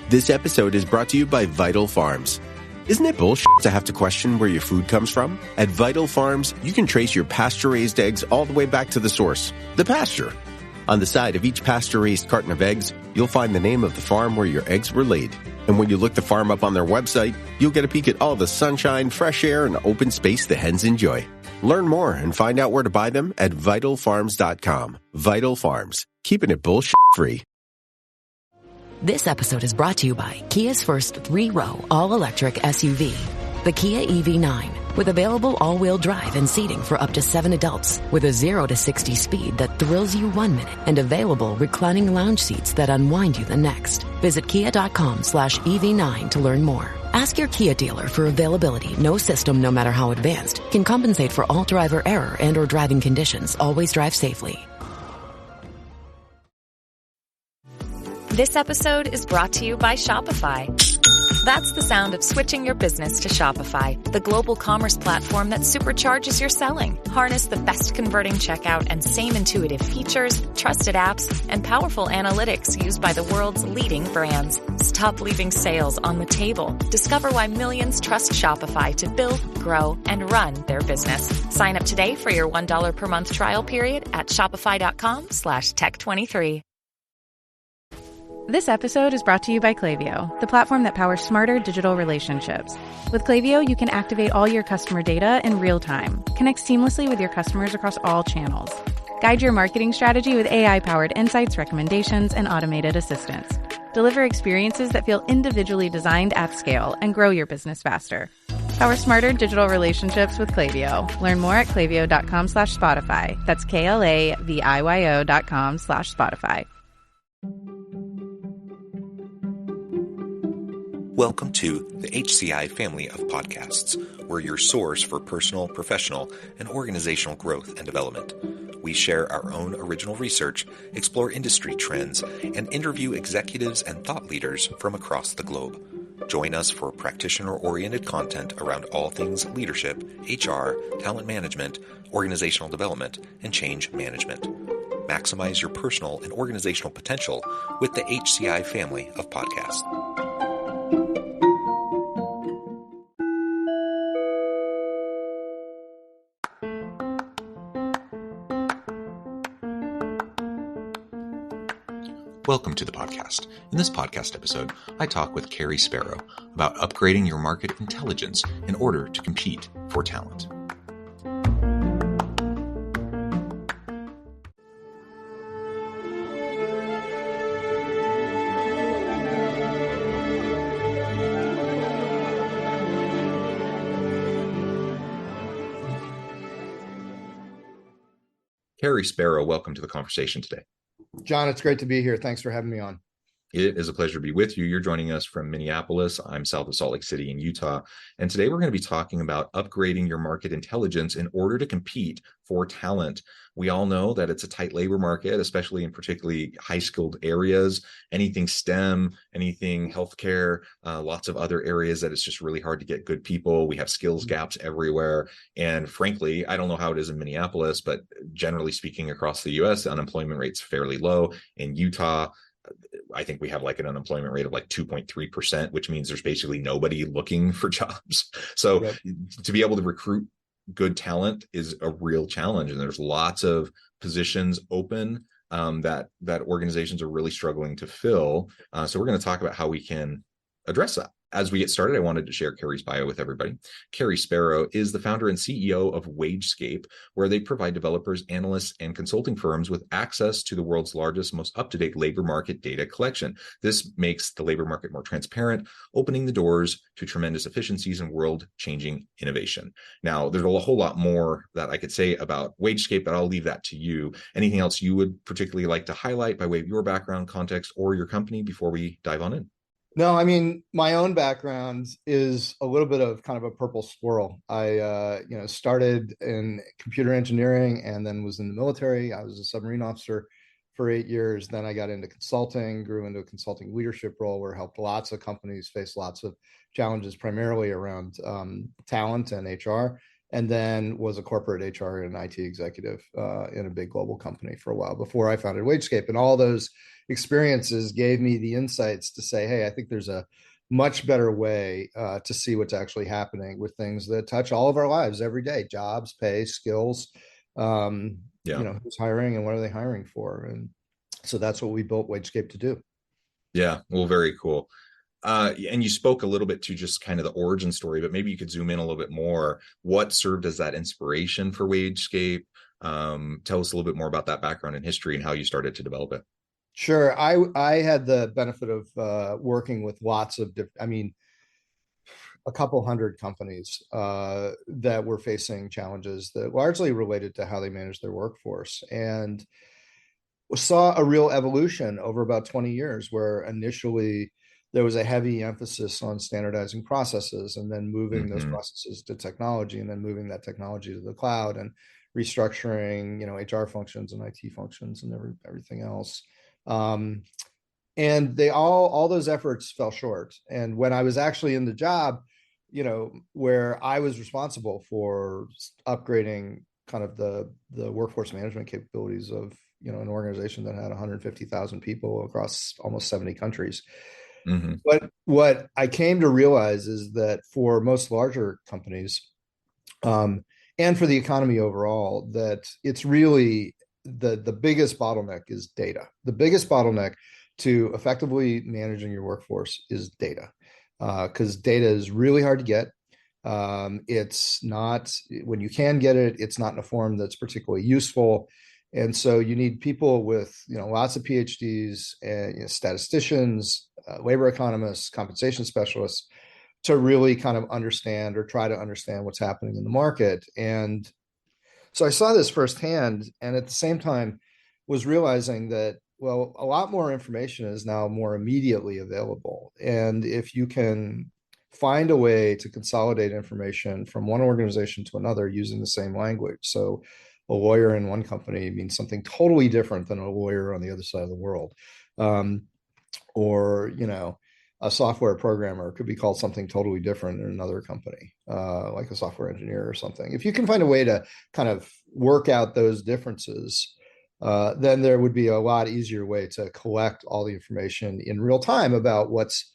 This episode is brought to you by Vital Farms. Isn't it bullshit to have to question where your food comes from? At Vital Farms, you can trace your pasture-raised eggs all the way back to the source, the pasture. On the side of each pasture-raised carton of eggs, you'll find the name of the farm where your eggs were laid. And when you look the farm up on their website, you'll get a peek at all the sunshine, fresh air, and open space the hens enjoy. Learn more and find out where to buy them at vitalfarms.com. Vital Farms, keeping it bullshit-free. This episode is brought to you by Kia's first 3-row all-electric SUV, the Kia EV9, with available all-wheel drive and seating for up to 7 adults, with a 0 to 60 speed that thrills you 1 minute and available reclining lounge seats that unwind you the next. Visit kia.com/EV9 to learn more. Ask your Kia dealer for availability. No system, no matter how advanced, can compensate for all driver error and or driving conditions. Always drive safely. This episode is brought to you by Shopify. That's the sound of switching your business to Shopify, the global commerce platform that supercharges your selling. Harness the best converting checkout and same intuitive features, trusted apps, and powerful analytics used by the world's leading brands. Stop leaving sales on the table. Discover why millions trust Shopify to build, grow, and run their business. Sign up today for your $1 per month trial period at shopify.com/tech23. This episode is brought to you by Klaviyo, the platform that powers smarter digital relationships. With Klaviyo, you can activate all your customer data in real time, connect seamlessly with your customers across all channels, guide your marketing strategy with AI-powered insights, recommendations, and automated assistance, deliver experiences that feel individually designed at scale, and grow your business faster. Power smarter digital relationships with Klaviyo. Learn more at klaviyo.com/Spotify. That's KLAVIYO.com/Spotify. Welcome to the HCI family of podcasts. We're your source for personal, professional, and organizational growth and development. We share our own original research, explore industry trends, and interview executives and thought leaders from across the globe. Join us for practitioner-oriented content around all things leadership, HR, talent management, organizational development, and change management. Maximize your personal and organizational potential with the HCI family of podcasts. Welcome to the podcast. In this podcast episode, I talk with Cary Sparrow about upgrading your market intelligence in order to compete for talent. Cary Sparrow, welcome to the conversation today. John, it's great to be here. Thanks for having me on. It is a pleasure to be with you. You're joining us from Minneapolis. I'm south of Salt Lake City in Utah. And today we're going to be talking about upgrading your market intelligence in order to compete for talent. We all know that it's a tight labor market, especially in particularly high-skilled areas, anything STEM, anything healthcare, lots of other areas that it's just really hard to get good people. We have skills gaps everywhere. And frankly, I don't know how it is in Minneapolis, but generally speaking, across the US, the unemployment rate's fairly low. In Utah, I think we have like an unemployment rate of like 2.3%, which means there's basically nobody looking for jobs. So Yep. To be able to recruit good talent is a real challenge. And there's lots of positions open that organizations are really struggling to fill. So we're going to talk about how we can address that. As we get started, I wanted to share Cary's bio with everybody. Cary Sparrow is the founder and CEO of WageScape, where they provide developers, analysts, and consulting firms with access to the world's largest, most up-to-date labor market data collection. This makes the labor market more transparent, opening the doors to tremendous efficiencies and world-changing innovation. Now, there's a whole lot more that I could say about WageScape, but I'll leave that to you. Anything else you would particularly like to highlight by way of your background, context, or your company before we dive on in? No, I mean, my own background is a little bit of kind of a purple squirrel. I, started in computer engineering and then was in the military. I was a submarine officer for 8 years. Then I got into consulting, grew into a consulting leadership role where I helped lots of companies face lots of challenges, primarily around talent and HR. and then was a corporate HR and IT executive in a big global company for a while before I founded WageScape. And all those experiences gave me the insights to say, hey, I think there's a much better way to see what's actually happening with things that touch all of our lives every day: jobs, pay, skills, who's hiring and what are they hiring for. And so that's what we built WageScape to do. Yeah, well, very cool. And you spoke a little bit to just kind of the origin story, but maybe you could zoom in a little bit more. What served as that inspiration for WageScape? Tell us a little bit more about that background and history and how you started to develop it. Sure. I had the benefit of working with lots of a couple hundred companies that were facing challenges that largely related to how they manage their workforce, and saw a real evolution over about 20 years, where initially there was a heavy emphasis on standardizing processes and then moving those processes to technology, and then moving that technology to the cloud, and restructuring, HR functions and IT functions and everything else. And all those efforts fell short. And when I was actually in the job, where I was responsible for upgrading kind of the workforce management capabilities of, an organization that had 150,000 people across almost 70 countries. But what I came to realize is that for most larger companies, and for the economy overall, that it's really the biggest bottleneck is data. The biggest bottleneck to effectively managing your workforce is data, because data is really hard to get. It's not, when you can get it, it's not in a form that's particularly useful. And so you need people with, lots of PhDs and statisticians, labor economists, compensation specialists, to really kind of understand or try to understand what's happening in the market. And so I saw this firsthand, and at the same time was realizing that, well, a lot more information is now more immediately available. And if you can find a way to consolidate information from one organization to another using the same language. So a lawyer in one company means something totally different than a lawyer on the other side of the world. Or, a software programmer could be called something totally different in another company, like a software engineer or something. If you can find a way to kind of work out those differences, then there would be a lot easier way to collect all the information in real time about what's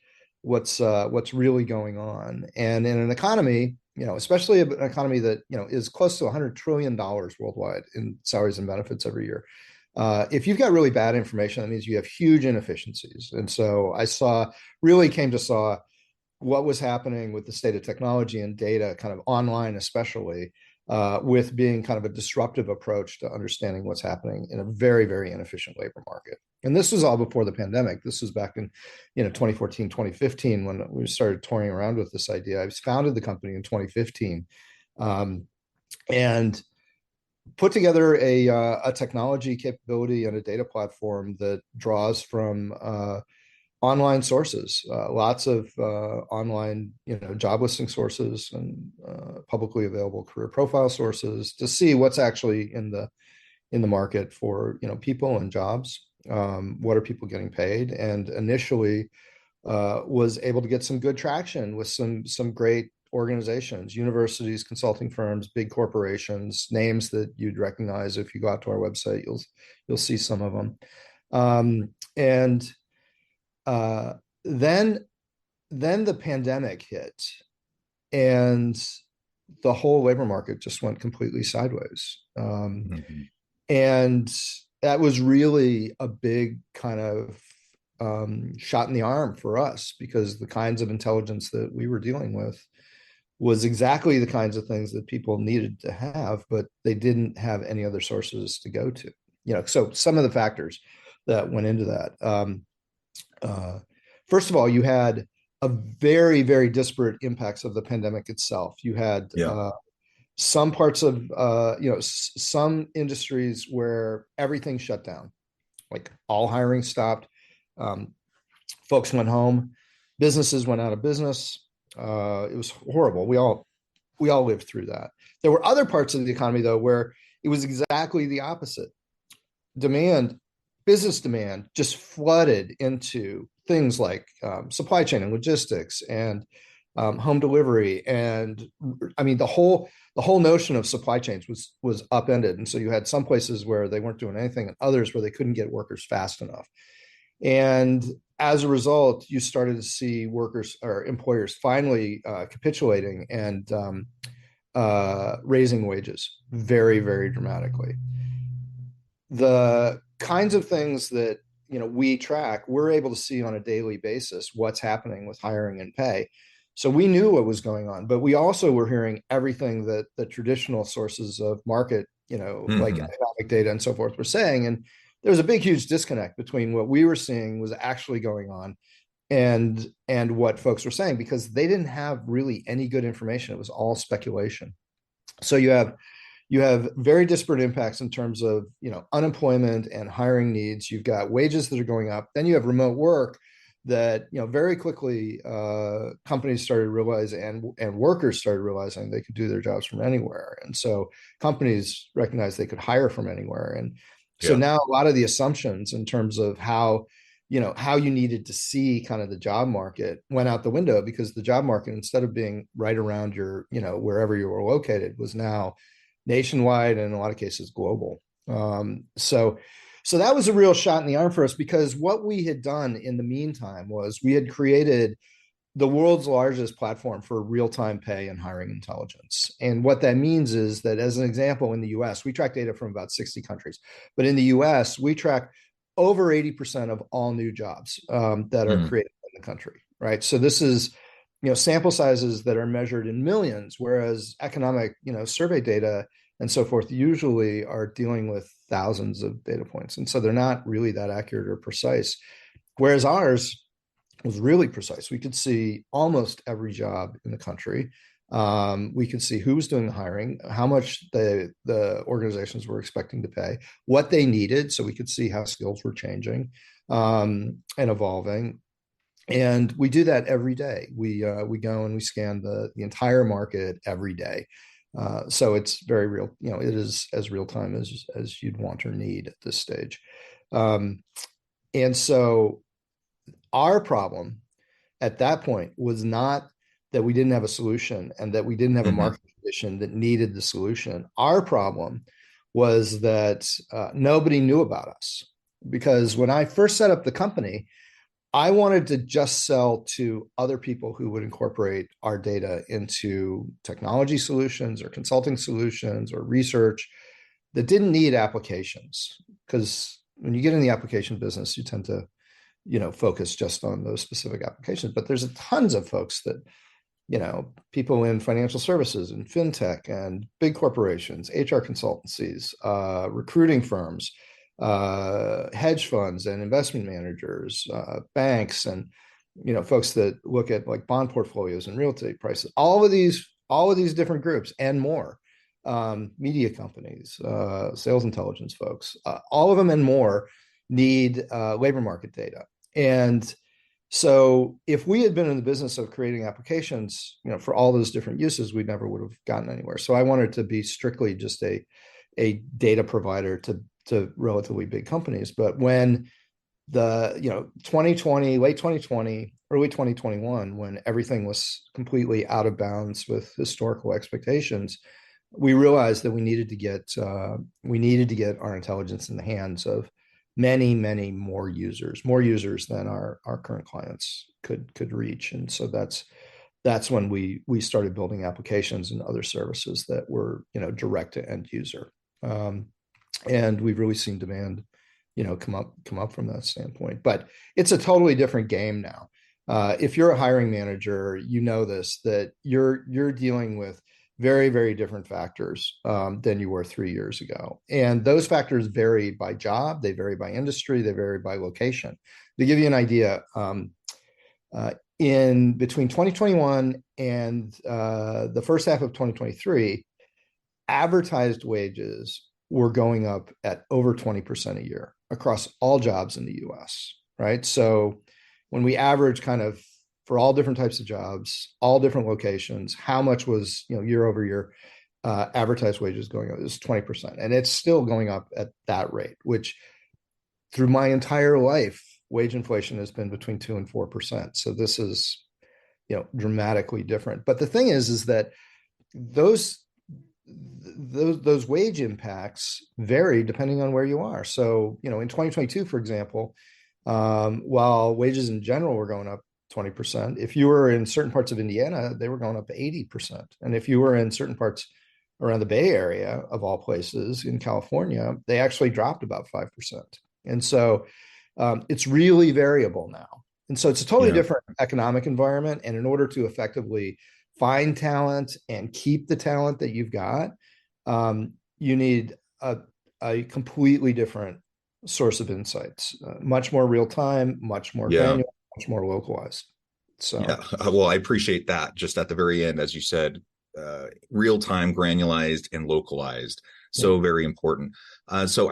really going on. And in an economy, especially an economy that, is close to $100 trillion worldwide in salaries and benefits every year. If you've got really bad information, that means you have huge inefficiencies. And so I came to saw what was happening with the state of technology and data, kind of online especially, with being kind of a disruptive approach to understanding what's happening in a very, very inefficient labor market. And this was all before the pandemic. This was back in 2014, 2015, when we started toying around with this idea. I founded the company in 2015, and put together a technology capability and a data platform that draws from online sources, lots of online, job listing sources and publicly available career profile sources, to see what's actually in the market for people and jobs. What are people getting paid? And initially was able to get some good traction with some great organizations, universities, consulting firms, big corporations, names that you'd recognize. If you go out to our website, you'll see some of them. Then the pandemic hit, and the whole labor market just went completely sideways. And that was really a big kind of shot in the arm for us, because the kinds of intelligence that we were dealing with was exactly the kinds of things that people needed to have, but they didn't have any other sources to go to. So some of the factors that went into that. First of all, you had a very, very disparate impacts of the pandemic itself. You had some parts of, some industries where everything shut down, like all hiring stopped. Folks went home, businesses went out of business. It was horrible. We all lived through that. There were other parts of the economy, though, where it was exactly the opposite. Business demand just flooded into things like supply chain and logistics and home delivery, and I mean the whole notion of supply chains was upended. And so you had some places where they weren't doing anything, and others where they couldn't get workers fast enough. And as a result, you started to see workers or employers finally capitulating and raising wages very, very dramatically. The kinds of things that we track, we're able to see on a daily basis what's happening with hiring and pay. So we knew what was going on, but we also were hearing everything that the traditional sources of market, like economic data and so forth, were saying. And there was a big, huge disconnect between what we were seeing was actually going on and what folks were saying, because they didn't have really any good information. It was all speculation. So you have very disparate impacts in terms of unemployment and hiring needs. You've got wages that are going up. Then you have remote work that very quickly companies started realizing and workers started realizing they could do their jobs from anywhere. And so companies recognized they could hire from anywhere. And so now a lot of the assumptions in terms of how you needed to see kind of the job market went out the window, because the job market, instead of being right around your wherever you were located, was now nationwide and in a lot of cases global. So that was a real shot in the arm for us, because what we had done in the meantime was we had created the world's largest platform for real-time pay and hiring intelligence. And what that means is that, as an example, in the US, we track data from about 60 countries, but in the US, we track over 80% of all new jobs that are created in the country, right? So this is sample sizes that are measured in millions, whereas economic survey data and so forth usually are dealing with thousands of data points. And so they're not really that accurate or precise. Whereas ours was really precise. We could see almost every job in the country. We could see who was doing the hiring, how much the organizations were expecting to pay, what they needed. So we could see how skills were changing and evolving. And we do that every day. We go and we scan the entire market every day. So it's very real. It is as real time as you'd want or need at this stage. And so our problem at that point was not that we didn't have a solution and that we didn't have a market condition that needed the solution. Our problem was that nobody knew about us, because when I first set up the company, I wanted to just sell to other people who would incorporate our data into technology solutions or consulting solutions or research that didn't need applications. Because when you get in the application business, you tend to, focus just on those specific applications. But there's tons of folks that, people in financial services and fintech and big corporations, HR consultancies, recruiting firms, hedge funds and investment managers, banks, and folks that look at like bond portfolios and real estate prices. All of these different groups and more, media companies, sales intelligence folks, all of them and more need labor market data. And so if we had been in the business of creating applications, for all those different uses, we never would have gotten anywhere. So I wanted to be strictly just a data provider to relatively big companies. But when the 2020, late 2020, early 2021, when everything was completely out of bounds with historical expectations, we realized that we needed to get our intelligence in the hands of many, many more users than our current clients could reach. And so that's when we started building applications and other services that were direct to end user. And we've really seen demand, come up from that standpoint. But it's a totally different game now. If you're a hiring manager, that you're dealing with very, very different factors than you were 3 years ago. And those factors vary by job, they vary by industry, they vary by location. To give you an idea, in between 2021 and the first half of 2023, advertised wages were going up at over 20% a year across all jobs in the US, right? So when we average kind of for all different types of jobs, all different locations, how much was, year over year advertised wages going up? It was 20%. And it's still going up at that rate, which through my entire life, wage inflation has been between 2% and 4%. So this is, dramatically different. But the thing is that those wage impacts vary depending on where you are. So, in 2022, for example, while wages in general were going up 20%, if you were in certain parts of Indiana, they were going up 80%. And if you were in certain parts around the Bay Area, of all places, in California, they actually dropped about 5%. And so it's really variable now. And so it's a totally different economic environment. And in order to effectively find talent and keep the talent that you've got, you need a completely different source of insights, much more real time, much more granular, much more localized. So, well, I appreciate that. Just at the very end, as you said, real time, granularized, and localized. So very important. So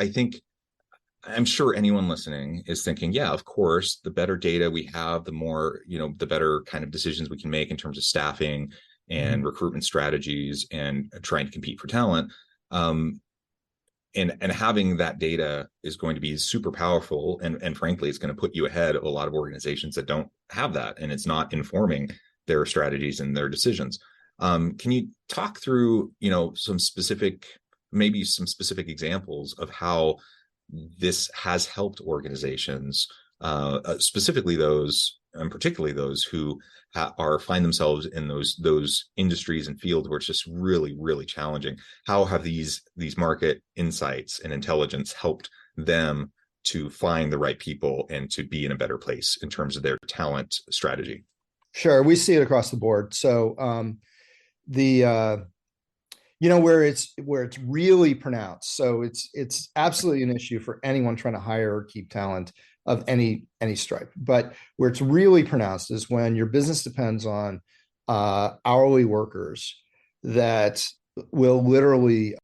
I'm sure anyone listening is thinking, yeah, of course, the better data we have, the more, the better kind of decisions we can make in terms of staffing and recruitment strategies and trying to compete for talent. And having that data is going to be super powerful. And frankly, it's going to put you ahead of a lot of organizations that don't have that. And it's not informing their strategies and their decisions. Can you talk through, some specific examples of how this has helped organizations, specifically those, and particularly those who find themselves in those industries and fields where it's just really, really challenging? How have these market insights and intelligence helped them to find the right people and to be in a better place in terms of their talent strategy? Sure, we see it across the board. So where it's really pronounced. So it's absolutely an issue for anyone trying to hire or keep talent of any stripe. But where it's really pronounced is when your business depends on hourly workers that will literally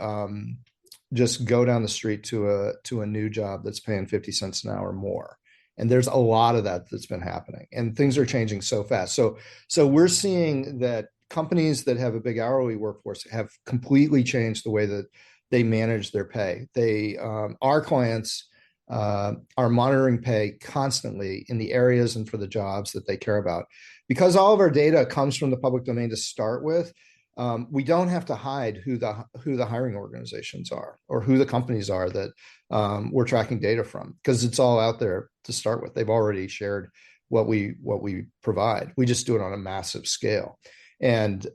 just go down the street to a new job that's paying 50 cents an hour more. And there's a lot of that's been happening, and things are changing so fast. So we're seeing that companies that have a big hourly workforce have completely changed the way that they manage their pay. Our clients are monitoring pay constantly in the areas and for the jobs that they care about. Because all of our data comes from the public domain to start with, we don't have to hide who the hiring organizations are or who the companies are that we're tracking data from, because it's all out there to start with. They've already shared what we provide. We just do it on a massive scale and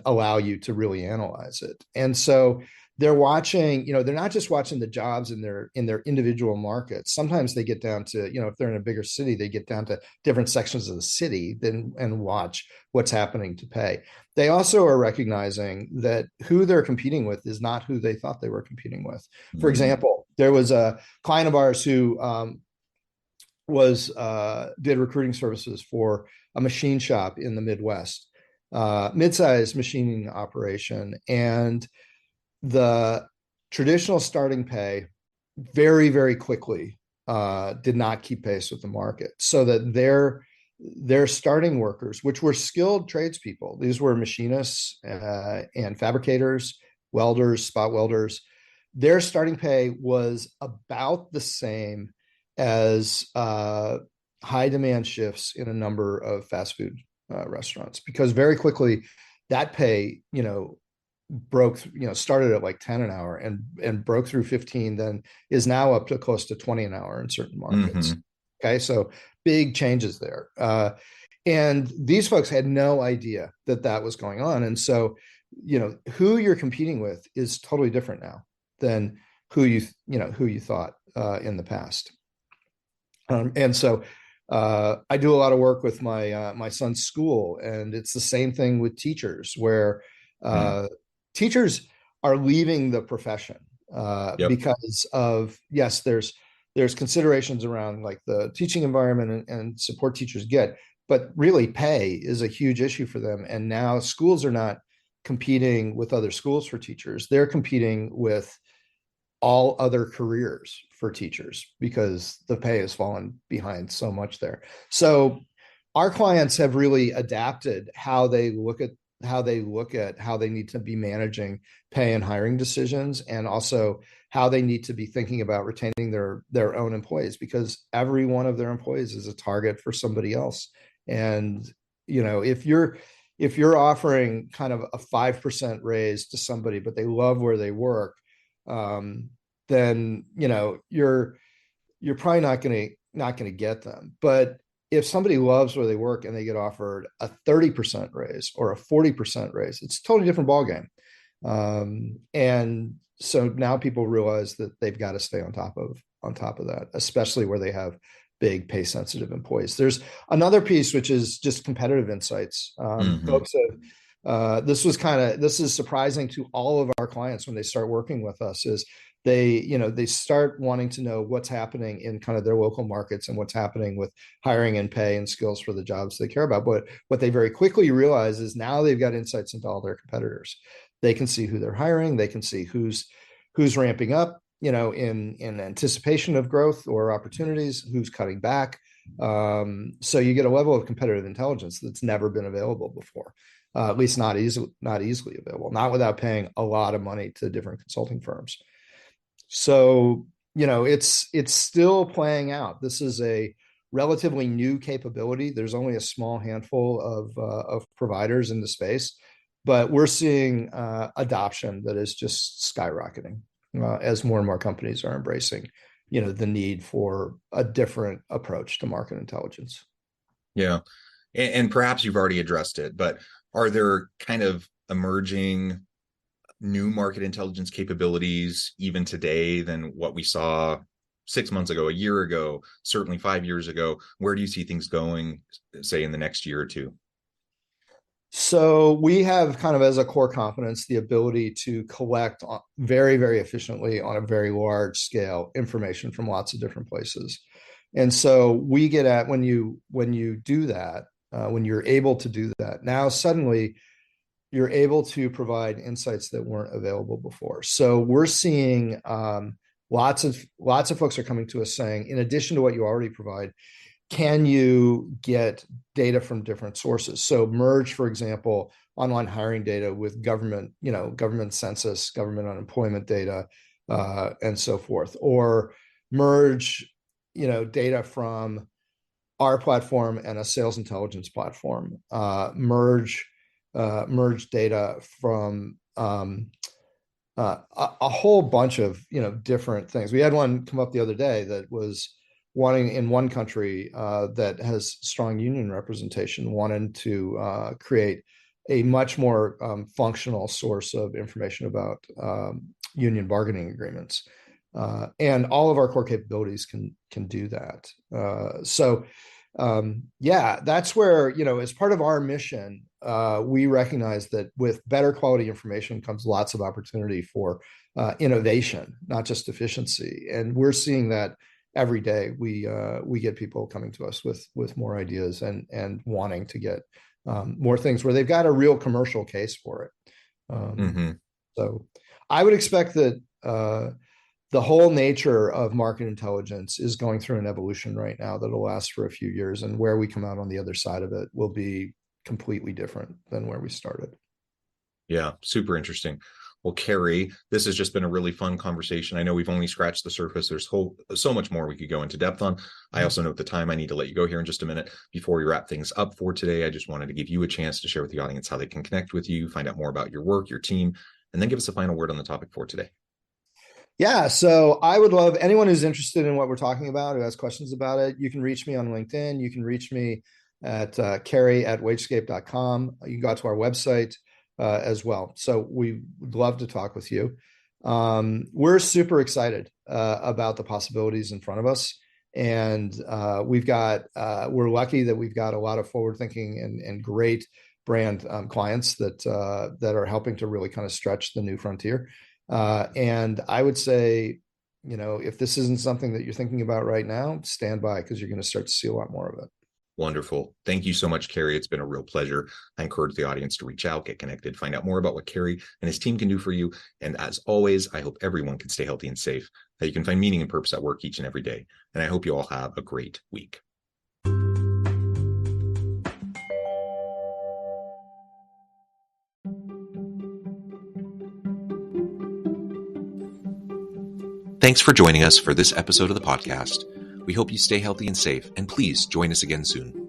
allow you to really analyze it. And so they're watching, they're not just watching the jobs in their individual markets. Sometimes they get down to, if they're in a bigger city, they get down to different sections of the city and watch what's happening to pay. They also are recognizing that who they're competing with is not who they thought they were competing with. For example, there was a client of ours who did recruiting services for a machine shop in the Midwest, mid-sized machining operation, and the traditional starting pay very, very quickly did not keep pace with the market, so that their starting workers, which were skilled tradespeople, these were machinists and fabricators, welders, spot welders, their starting pay was about the same as high demand shifts in a number of fast food restaurants, because very quickly that pay, started at like 10 an hour and broke through 15, then is now up to close to 20 an hour in certain markets. Okay, so big changes there. And these folks had no idea that was going on. And so, who you're competing with is totally different now than who you thought in the past. And so I do a lot of work with my son's school, and it's the same thing with teachers, where teachers are leaving the profession because of, yes, there's considerations around like the teaching environment and support teachers get, but really pay is a huge issue for them. And now schools are not competing with other schools for teachers. They're competing with all other careers for teachers because the pay has fallen behind so much there. So our clients have really adapted how they look at how they need to be managing pay and hiring decisions, and also how they need to be thinking about retaining their own employees, because every one of their employees is a target for somebody else. And if you're offering kind of a 5% raise to somebody, but they love where they work, then you're probably not going to get them. But if somebody loves where they work and they get offered a 30% raise or a 40% raise, it's a totally different ballgame. And so now people realize that they've got to stay on top of that, especially where they have big pay sensitive employees. There's another piece, which is just competitive insights. Folks have, this is surprising to all of our clients when they start working with us, is they start wanting to know what's happening in kind of their local markets and what's happening with hiring and pay and skills for the jobs they care about. But what they very quickly realize is now they've got insights into all their competitors. They can see who they're hiring. They can see who's ramping up, in anticipation of growth or opportunities, who's cutting back. So you get a level of competitive intelligence that's never been available before, at least not easily available, not without paying a lot of money to different consulting firms. So, it's still playing out. This is a relatively new capability. There's only a small handful of providers in the space, but we're seeing adoption that is just skyrocketing as more and more companies are embracing, the need for a different approach to market intelligence. Yeah. And perhaps you've already addressed it, but are there kind of emerging new market intelligence capabilities even today than what we saw 6 months ago, a year ago, certainly 5 years ago? Where do you see things going, say, in the next year or two? So we have kind of as a core competence the ability to collect very, very efficiently on a very large scale information from lots of different places. And so we get at when you do that, when you're able to do that, now suddenly you're able to provide insights that weren't available before. So we're seeing lots of folks are coming to us saying, in addition to what you already provide, can you get data from different sources? So merge, for example, online hiring data with government census, government unemployment data, and so forth, or merge, data from our platform and a sales intelligence platform, merge data from a whole bunch of different things. We had one come up the other day that was wanting, in one country that has strong union representation, wanted to create a much more functional source of information about union bargaining agreements. And all of our core capabilities can do that. That's where, as part of our mission, we recognize that with better quality information comes lots of opportunity for innovation, not just efficiency. And we're seeing that every day. We get people coming to us with more ideas and wanting to get more things where they've got a real commercial case for it. So I would expect that the whole nature of market intelligence is going through an evolution right now that'll last for a few years, and where we come out on the other side of it will be completely different than where we started. Yeah, super interesting. Well, Cary, this has just been a really fun conversation. I know we've only scratched the surface. There's so much more we could go into depth on. I also note the time. I need to let you go here in just a minute. Before we wrap things up for today, I just wanted to give you a chance to share with the audience how they can connect with you, find out more about your work, your team, and then give us a final word on the topic for today. Yeah, so I would love anyone who's interested in what we're talking about, who has questions about it. You can reach me on LinkedIn. You can reach me at Cary@wagescape.com. You can go out to our website as well. So we would love to talk with you. We're super excited about the possibilities in front of us. And we're lucky that we've got a lot of forward thinking and great brand clients that are helping to really kind of stretch the new frontier. And I would say, if this isn't something that you're thinking about right now, stand by, because you're going to start to see a lot more of it. Wonderful. Thank you so much, Cary. It's been a real pleasure. I encourage the audience to reach out, get connected, find out more about what Cary and his team can do for you. And as always, I hope everyone can stay healthy and safe, that you can find meaning and purpose at work each and every day. And I hope you all have a great week. Thanks for joining us for this episode of the podcast. We hope you stay healthy and safe, and please join us again soon.